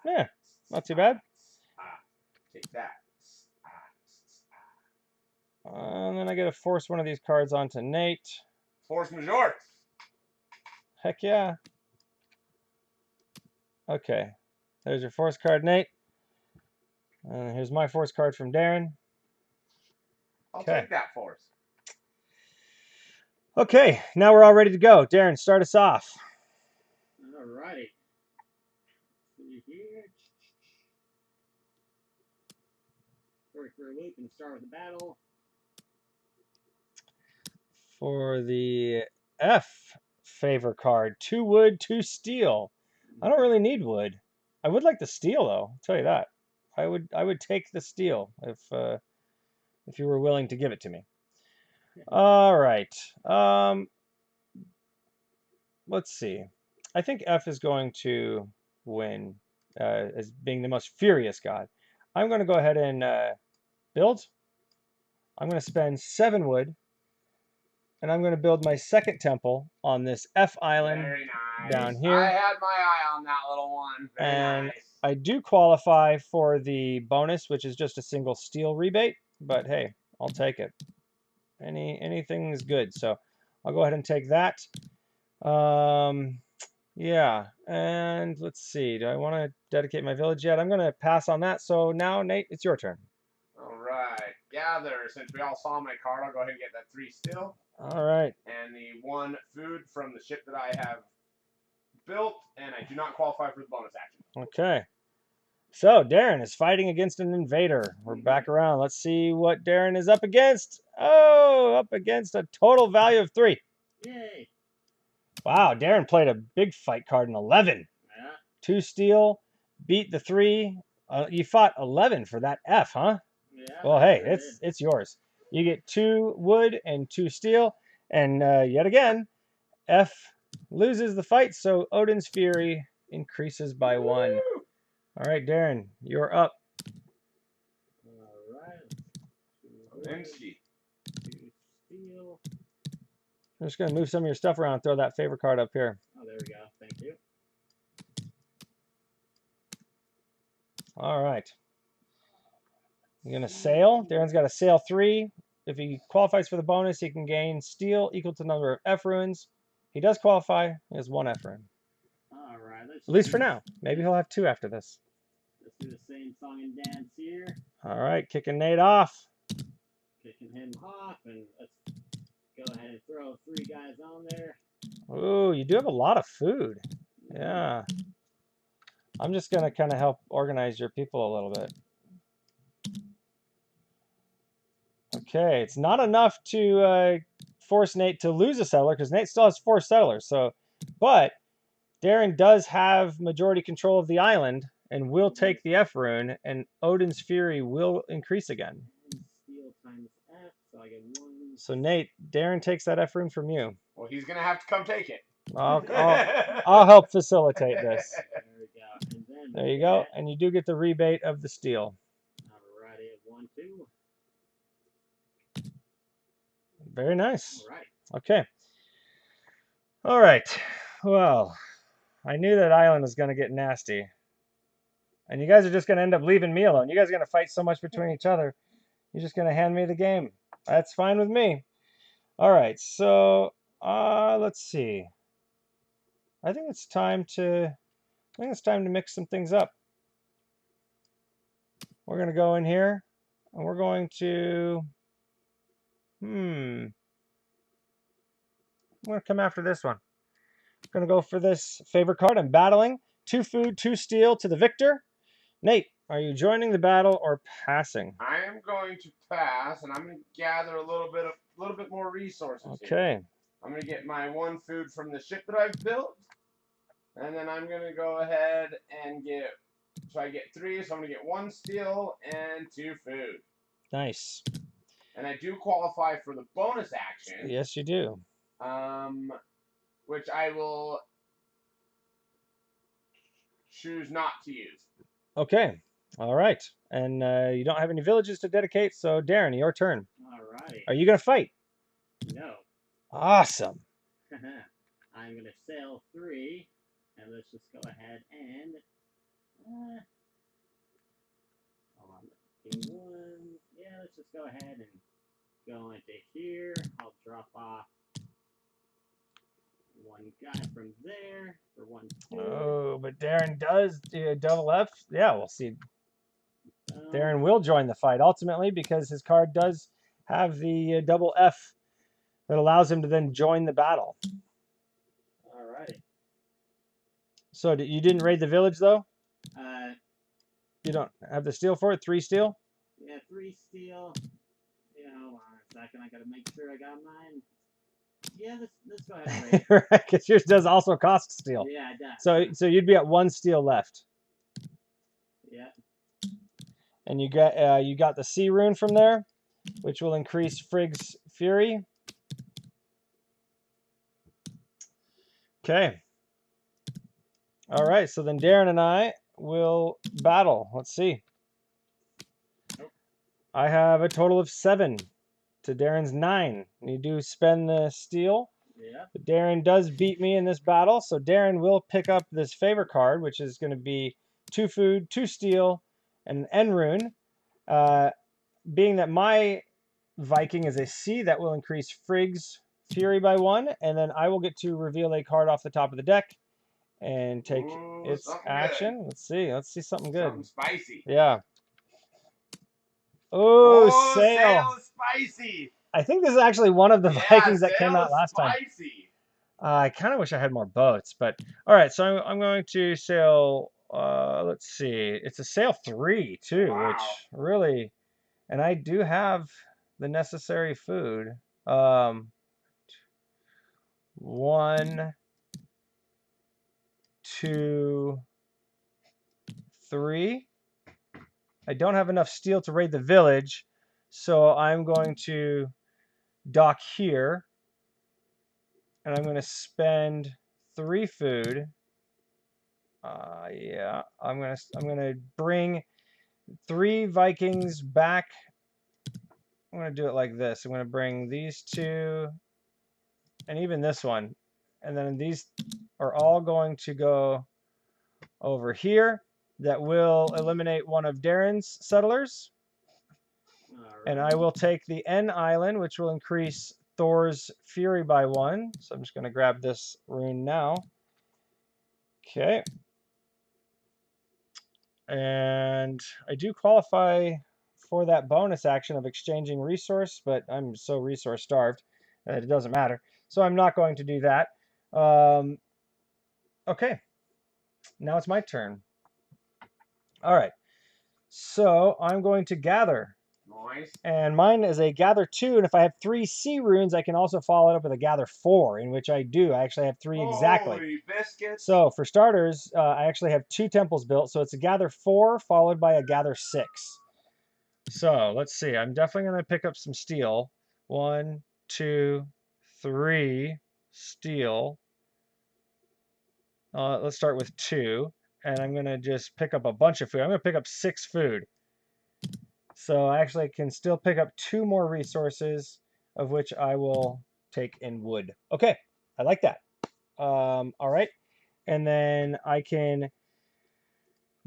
Yeah. Not too bad. Take that. And then I get to force one of these cards onto Nate. Force majeure. Heck yeah. Okay. There's your force card, Nate. And here's my force card from Darren. I'll take that force. Okay, now we're all ready to go. Darren, start us off. Alrighty. See here. Throw it for a loop and start with the battle. For the F favor card, 2 wood, 2 steel. I don't really need wood. I would like the steel though. I'll tell you that. I would take the steel if you were willing to give it to me. All right. Let's see. I think F is going to win as being the most furious god. I'm going to go ahead and build. I'm going to spend 7 wood, and I'm going to build my second temple on this F island Very nice. down here. I had my eye on that little one. Very And nice. I do qualify for the bonus, which is just a single steel rebate, but hey, I'll take it. Anything is good, so I'll go ahead and take that. Yeah, and let's see. Do I want to dedicate my village yet? I'm going to pass on that. So now, Nate, it's your turn. All right. Gather. Since we all saw my card, I'll go ahead and get that 3 steel. All right. And the 1 food from the ship that I have built, and I do not qualify for the bonus action. Okay. So Darren is fighting against an invader. We're back around. Let's see what Darren is up against. Oh, up against a total value of 3. Yay! Wow, Darren played a big fight card in 11. Yeah. 2 steel, beat the 3. You fought 11 for that F, huh? Yeah. Well, hey, it's yours. You get 2 wood and 2 steel, and yet again, F loses the fight, so Odin's fury increases by 1. All right, Darren, you're up. All right. Odinsky. 2 steel. I'm just going to move some of your stuff around and throw that favor card up here. Oh, there we go. Thank you. All right. You're going to sail. Darren's got a sail 3. If he qualifies for the bonus, he can gain steel equal to the number of F runes. He does qualify. He has 1 F rune. All right. At least for now. Maybe he'll have 2 after this. Let's do the same song and dance here. All right, kicking Nate off. Kicking him off, and let's go ahead and throw 3 guys on there. Ooh, you do have a lot of food. Yeah. I'm just going to kind of help organize your people a little bit. Okay, it's not enough to force Nate to lose a settler because Nate still has 4 settlers. So, but Darren does have majority control of the island and will take the F rune, and Odin's fury will increase again. Steel times F, so I get 1. So Nate, Darren takes that F rune from you. Well, he's going to have to come take it. I'll help facilitate this. There we go. And then There you go, and you do get the rebate of the steel. Alrighty, 1, 2. Very nice. All right. Okay. All right. Well, I knew that island was going to get nasty. And you guys are just going to end up leaving me alone. You guys are going to fight so much between each other. You're just going to hand me the game. That's fine with me. All right. So, let's see. I think it's time to mix some things up. We're going to go in here and we're going to I'm going to come after this one. I'm going to go for this favor card. I'm battling. 2 food, 2 steel to the victor. Nate, are you joining the battle or passing? I am going to pass, and I'm going to gather a little bit more resources. Okay. Here. I'm going to get my 1 food from the ship that I've built, and then I'm going to go ahead and get. So I get 3. So I'm going to get 1 steel and 2 food. Nice. And I do qualify for the bonus action. Yes, you do. Which I will choose not to use. Okay. All right. And you don't have any villages to dedicate, so Darren, your turn. All right. Are you going to fight? No. Awesome. I'm going to sail 3, and let's just go ahead and... Yeah, let's just go ahead and go into here. I'll drop off 1 guy from there for 1 2. Oh, but Darren does do double F. Yeah, we'll see. Darren will join the fight ultimately because his card does have the double F that allows him to then join the battle. Alrighty. So you didn't raid the village though? Uh, You don't have the steel for it? 3 steel? yeah, 3 steel. You know, hold on a second. I gotta make sure I got mine. Yeah, let's go ahead and raid. Right, because yours does also cost steel. Yeah, it does. So you'd be at 1 steel left. Yeah. And you got the sea rune from there, which will increase Frigg's fury. Okay. All right, so then Darren and I will battle. Let's see. I have a total of 7 to Darren's 9. You do spend the steel. Yeah. But Darren does beat me in this battle, so Darren will pick up this favor card, which is going to be 2 food, 2 steel, and an end rune. Being that my Viking is a sea, that will increase Frigg's fury by 1, and then I will get to reveal a card off the top of the deck and take its action. Good. Let's see something good. Something spicy. Yeah. Oh, Sail is spicy. I think this is actually one of the Vikings that came out last time. Spicy. I kind of wish I had more boats, but all right. So I'm going to sail. Let's see. It's a sail 3 too, Wow. which really, and I do have the necessary food. 1, 2, 3. I don't have enough steel to raid the village, so I'm going to dock here, and I'm going to spend 3 food. Yeah, I'm gonna bring 3 Vikings back. I'm gonna do it like this. I'm gonna bring these 2, and even this one, and then these are all going to go over here. That will eliminate one of Darren's settlers. And I will take the N island, which will increase Thor's fury by 1. So I'm just going to grab this rune now. Okay. And I do qualify for that bonus action of exchanging resource, but I'm so resource starved that it doesn't matter. So I'm not going to do that. Okay. Now it's my turn. All right. So I'm going to gather. Nice. And mine is a gather 2, and if I have 3 sea runes, I can also follow it up with a gather 4, in which I do. I actually have 3 exactly. Holy biscuits. So for starters, I actually have 2 temples built, so it's a gather 4 followed by a gather 6. So let's see. I'm definitely going to pick up some steel. 1, 2, 3 steel. Let's start with 2, and I'm going to just pick up a bunch of food. I'm going to pick up 6 food. So I actually can still pick up 2 more resources, of which I will take in wood. Okay, I like that. All right, and then I can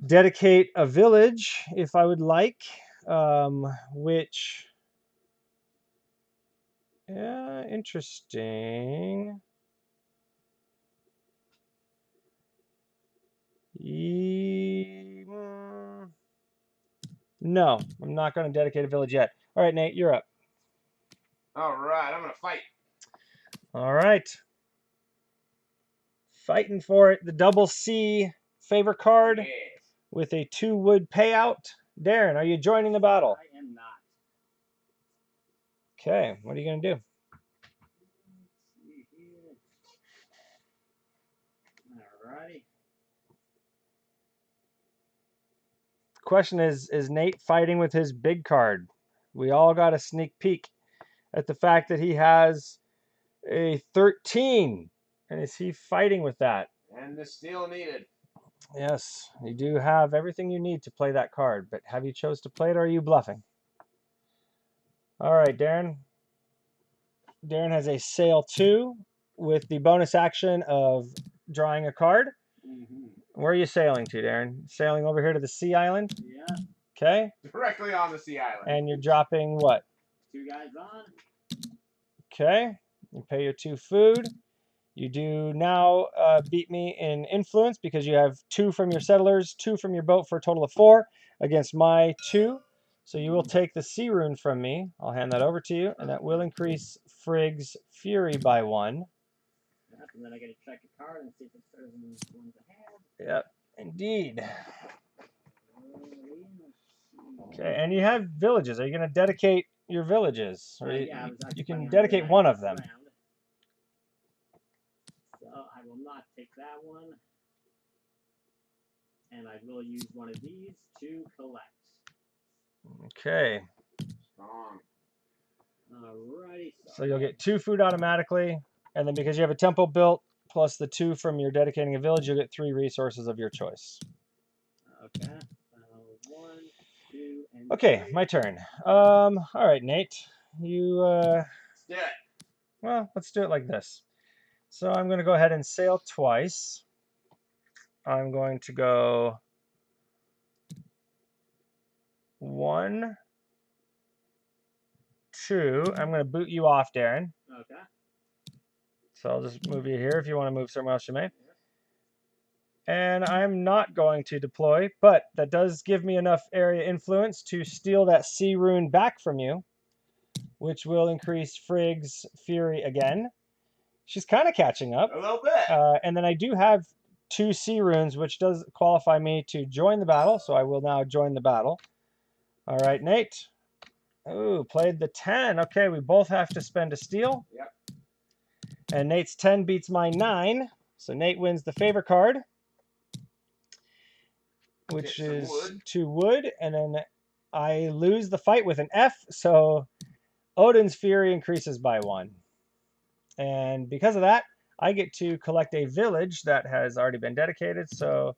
dedicate a village if I would like, which, yeah, interesting. No, I'm not going to dedicate a village yet. All right, Nate, you're up. All right, I'm going to fight. All right. Fighting for it. The double C favor card with a 2 wood payout. Darren, are you joining the battle? I am not. Okay, what are you going to do? Alrighty. The question is Nate fighting with his big card? We all got a sneak peek at the fact that he has a 13. And is he fighting with that? And the steel needed. Yes, you do have everything you need to play that card, but have you chose to play it or are you bluffing? All right, Darren. Darren has a sail 2 with the bonus action of drawing a card. Mm-hmm. Where are you sailing to, Darren? Sailing over here to the sea island? Yeah. Okay. Directly on the sea island. And you're dropping what? 2 guys on. Okay. You pay your 2 food. You do now beat me in influence because you have 2 from your settlers, 2 from your boat for a total of 4 against my 2. So you will take the sea rune from me. I'll hand that over to you, and that will increase Frigg's fury by 1. Yeah. And then I get to check a card and see if it's better than the ones I have. Yep, indeed. Let's see. Okay, and you have villages. Are you going to dedicate your villages? Or Yeah, I was actually you planning can on dedicate doing that one of this them. round. So I will not take that one. And I will use one of these to collect. Okay. Strong. Alrighty. So you'll get 2 food automatically, and then because you have a temple built, plus the 2 from your dedicating a village, you'll get 3 resources of your choice. Okay. 1, 2, and Okay, 3. my turn. All right, Nate. You, Let's do it. well, let's do it like this. So I'm going to go ahead and sail twice. I'm going to go 1, 2. I'm going to boot you off, Darren. Okay. So I'll just move you here. If you want to move somewhere else, you may. And I'm not going to deploy, but that does give me enough area influence to steal that sea rune back from you, which will increase Frigg's fury again. She's kind of catching up. A little bit. And then I do have 2 sea runes, which does qualify me to join the battle, so I will now join the battle. All right, Nate. Ooh, played the 10. Okay, we both have to spend a steel. Yep. And Nate's 10 beats my 9, so Nate wins the favor card, which Get some is wood. 2 wood, and then I lose the fight with an F, so Odin's fury increases by 1. And because of that, I get to collect a village that has already been dedicated, so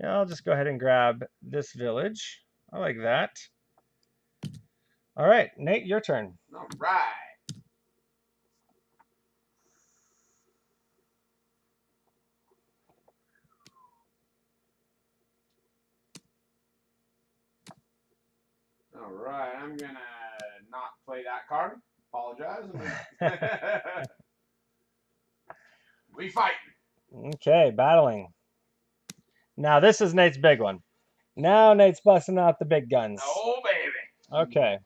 yeah, I'll just go ahead and grab this village. I like that. All right, Nate, your turn. All right. All right, I'm gonna not play that card. Apologize. We fighting. Okay, battling. Now this is Nate's big one. Now Nate's busting out the big guns. Oh baby. Okay.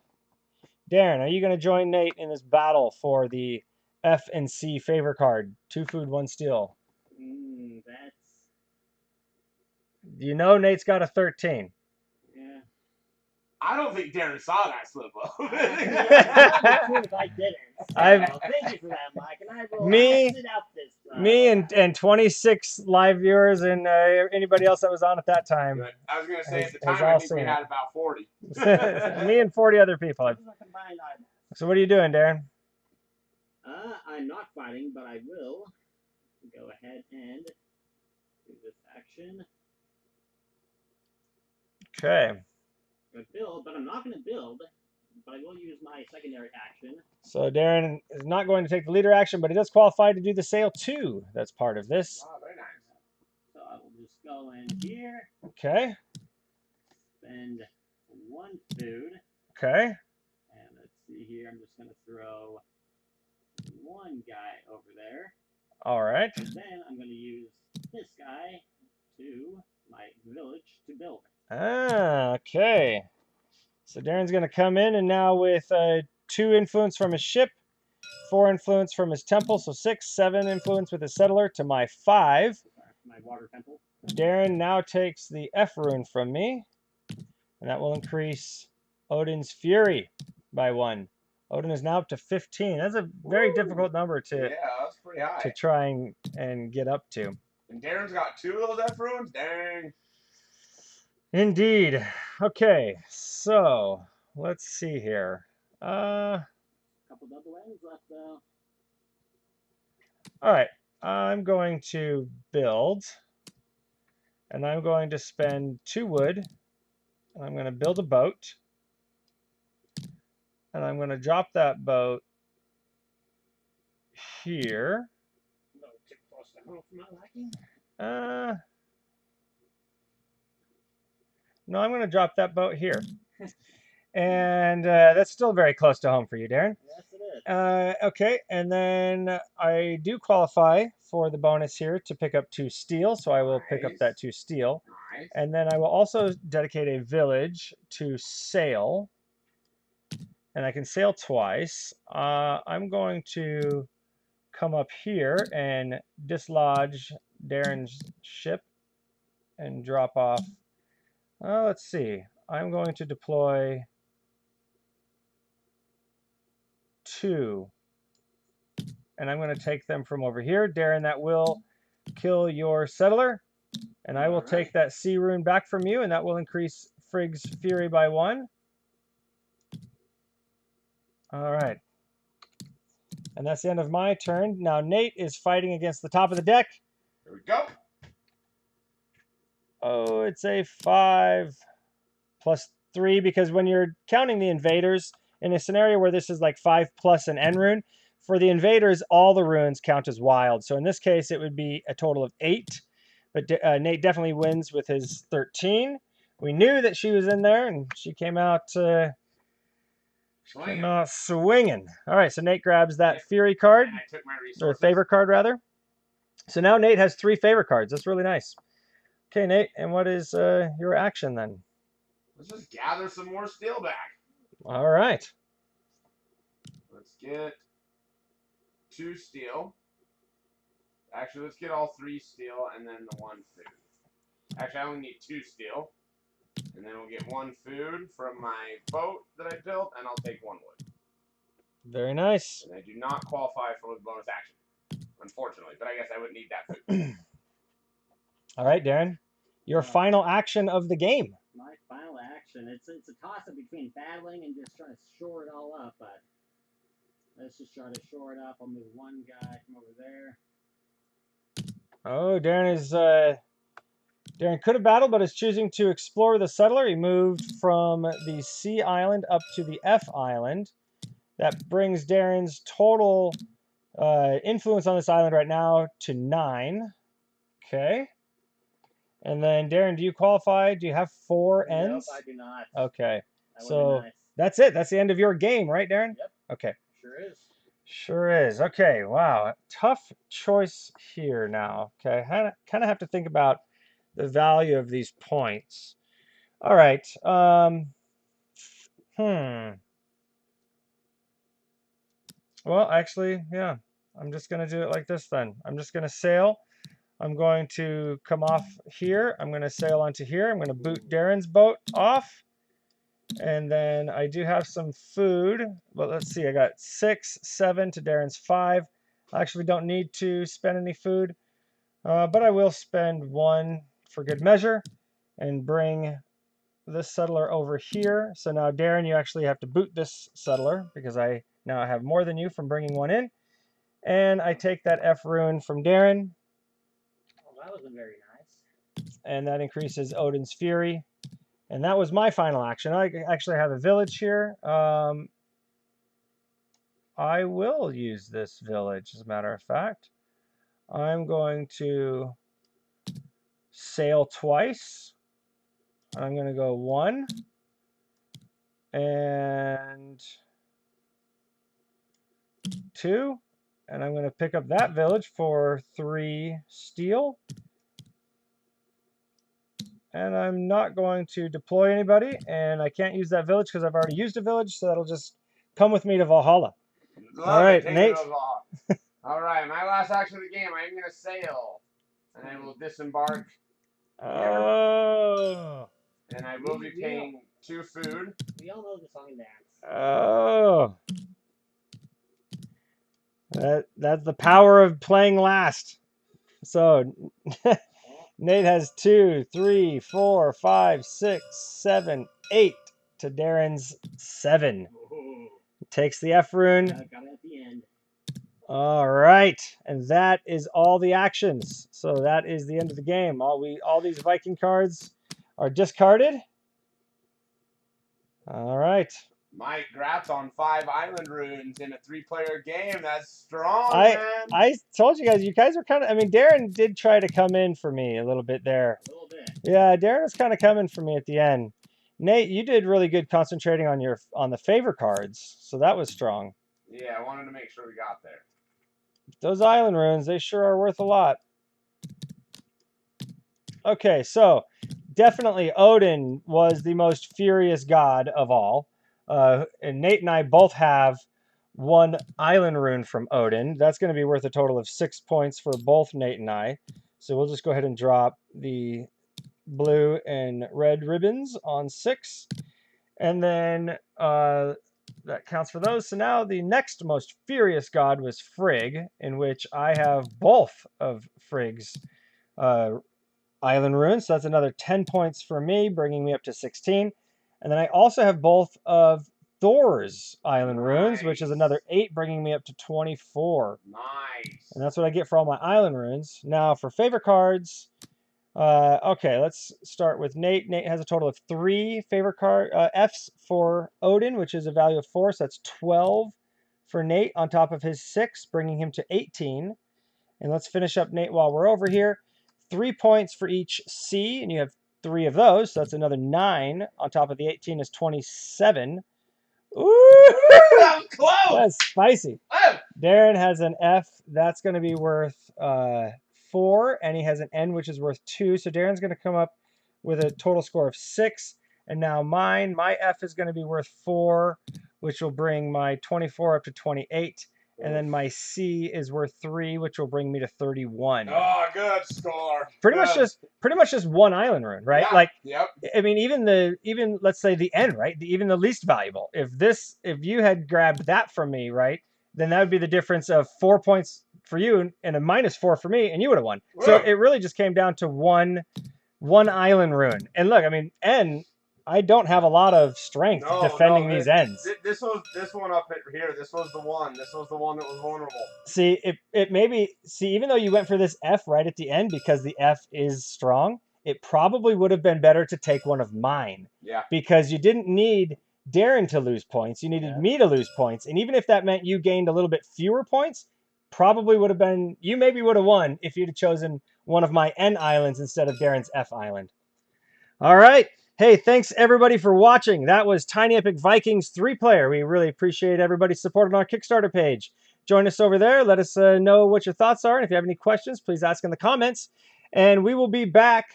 Darren, are you going to join Nate in this battle for the F and C favor card? 2 food, 1 steel. That's... You know Nate's got a 13. Yeah. I don't think Darren saw that slip up. If I didn't. So, thank you for that, Mike. And I will sit out this. Me and 26 live viewers and anybody else that was on at that time. Good. I was going to say at the has time, I all think we seen had about 40. Me and 40 other people. So what are you doing, Darren? I'm not fighting, but I will go ahead and do this action. Okay. Build, but I'm not going to build, but I will use my secondary action. So Darren is not going to take the leader action, but he does qualify to do the sail 2. That's part of this. Oh, very nice. So I will just go in here. Okay. Spend 1 food. Okay. And let's see here. I'm just going to throw 1 guy over there. All right. And then I'm going to use this guy to my village to build. Ah, okay. So Darren's going to come in, and now with 2 influence from his ship, 4 influence from his temple, so 6, 7 influence with his settler to my 5. My water temple. Darren now takes the F rune from me, and that will increase Odin's fury by 1. Odin is now up to 15. That's a very difficult number to that's pretty high. to try and get up to. And Darren's got 2 of those F runes? Dang. Indeed. Okay, so let's see here. Couple double ends left though. All right, I'm going to build, and I'm going to spend 2 wood, and I'm going to build a boat, and I'm going to drop that boat here. A little too close to home for my liking. No, I'm going to drop that boat here. And that's still very close to home for you, Darren. Yes, it is. Okay, and then I do qualify for the bonus here to pick up 2 steel, so I will pick up that 2 steel. Nice. And then I will also dedicate a village to sail, and I can sail twice. I'm going to come up here and dislodge Darren's ship and drop off. Let's see. I'm going to deploy 2. And I'm going to take them from over here. Darren, that will kill your settler. And I will take that sea rune back from you, and that will increase Frigg's fury by 1. All right. And that's the end of my turn. Now Nate is fighting against the top of the deck. Here we go. Oh, it's a 5 plus 3, because when you're counting the invaders, in a scenario where this is like 5 plus an N rune, for the invaders, all the runes count as wild. So in this case, it would be a total of 8. But Nate definitely wins with his 13. We knew that she was in there, and she came out swinging. All right, so Nate grabs that Fury card, And I took my or resources. favor card, rather. So now Nate has 3 favor cards. That's really nice. Okay, Nate, and what is your action then? Let's just gather some more steel back. All right. Let's get 2 steel. Actually, let's get all 3 steel and then the 1 food. Actually, I only need 2 steel. And then we'll get 1 food from my boat that I built, and I'll take 1 wood. Very nice. And I do not qualify for the bonus action, unfortunately, but I guess I wouldn't need that food. All right, Darren. Your final action of the game. My final action. It's a toss-up between battling and just trying to shore it all up, but let's just try to shore it up. I'll move 1 guy from over there. Oh, Darren is Darren could have battled, but is choosing to explore the settler. He moved from the C island up to the F island. That brings Darren's total influence on this island right now to 9. Okay. And then, Darren, do you qualify? Do you have 4 ends? Nope, I do not. Okay. That So nice. that's it. That's the end of your game, right, Darren? Yep. Okay. Sure is. Sure is. Okay. Wow. Tough choice here now. Okay. I kind of have to think about the value of these points. All right. Well, actually, yeah. I'm just going to do it like this then. I'm just going to sail. I'm going to come off here. I'm going to sail onto here. I'm going to boot Darren's boat off. And then I do have some food. But let's see. I got 6, 7 to Darren's 5. I actually don't need to spend any food. But I will spend 1 for good measure and bring this settler over here. So now, Darren, you actually have to boot this settler because I now have more than you from bringing 1 in. And I take that F rune from Darren. Well, that wasn't very nice. And that increases Odin's fury. And that was my final action. I actually have a village here. I will use this village, as a matter of fact. I'm going to sail twice. I'm going to go 1 and 2. And I'm going to pick up that village for 3 steel. And I'm not going to deploy anybody. And I can't use that village because I've already used a village. So that'll just come with me to Valhalla. All right, Nate. All right, my last action of the game. I'm going to sail. And I will disembark. Oh. And I will be paying 2 food. We all know the song and dance. Oh. That's the power of playing last. So Nate has 2, 3, 4, 5, 6, 7, 8 to Darren's 7. Ooh. Takes the F rune. Got it at the end. All right, and that is all the actions. So that is the end of the game. All these Viking cards are discarded. All right. Mike Gratz on 5 island runes in a 3-player game. That's strong, I man. told you guys are kind of. I mean, Darren did try to come in for me a little bit there. A little bit. Yeah, Darren was kind of coming for me at the end. Nate, you did really good concentrating on the favor cards, so that was strong. Yeah, I wanted to make sure we got there. Those island runes, they sure are worth a lot. Okay, so definitely Odin was the most furious god of all. And Nate and I both have 1 island rune from Odin. That's going to be worth a total of 6 points for both Nate and I. So we'll just go ahead and drop the blue and red ribbons on 6. And then that counts for those. So now the next most furious god was Frigg, in which I have both of Frigg's island runes. So that's another 10 points for me, bringing me up to 16. And then I also have both of Thor's island runes, which is another 8, bringing me up to 24. Nice. And that's what I get for all my island runes. Now for favorite cards, okay, let's start with Nate. Nate has a total of 3 favorite card Fs for Odin, which is a value of 4, so that's 12 for Nate on top of his 6, bringing him to 18. And let's finish up Nate while we're over here. 3 points for each C, and you have 3 of those, so that's another 9 on top of the 18 is 27. Ooh, that was close. That's spicy. Oh. Darren has an F. That's going to be worth 4, and he has an N, which is worth 2. So Darren's going to come up with a total score of 6. And now my F is going to be worth 4, which will bring my 24 up to 28. And then my C is worth 3, which will bring me to 31. Oh, good score. Pretty much just 1 island rune, right? Yeah. Like, yep. I mean, even let's say the N, right? Even the least valuable. If you had grabbed that from me, right, then that would be the difference of 4 points for you and a -4 for me, and you would have won. Woo. So it really just came down to one island rune. And look, I mean, N, I don't have a lot of strength defending these ends. This one up here. This was the one. This was the one that was vulnerable. See, even though you went for this F right at the end because the F is strong, it probably would have been better to take one of mine. Yeah. Because you didn't need Darren to lose points. You needed me to lose points. And even if that meant you gained a little bit fewer points, probably would have been, you maybe would have won if you'd have chosen one of my N islands instead of Darren's F island. All right. Hey, thanks everybody for watching. That was Tiny Epic Vikings 3-player. We really appreciate everybody's support on our Kickstarter page. Join us over there. Let us know what your thoughts are. And if you have any questions, please ask in the comments. And we will be back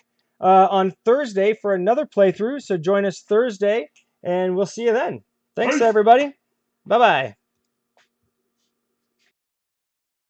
on Thursday for another playthrough. So join us Thursday, and we'll see you then. Thanks, everybody. Bye-bye.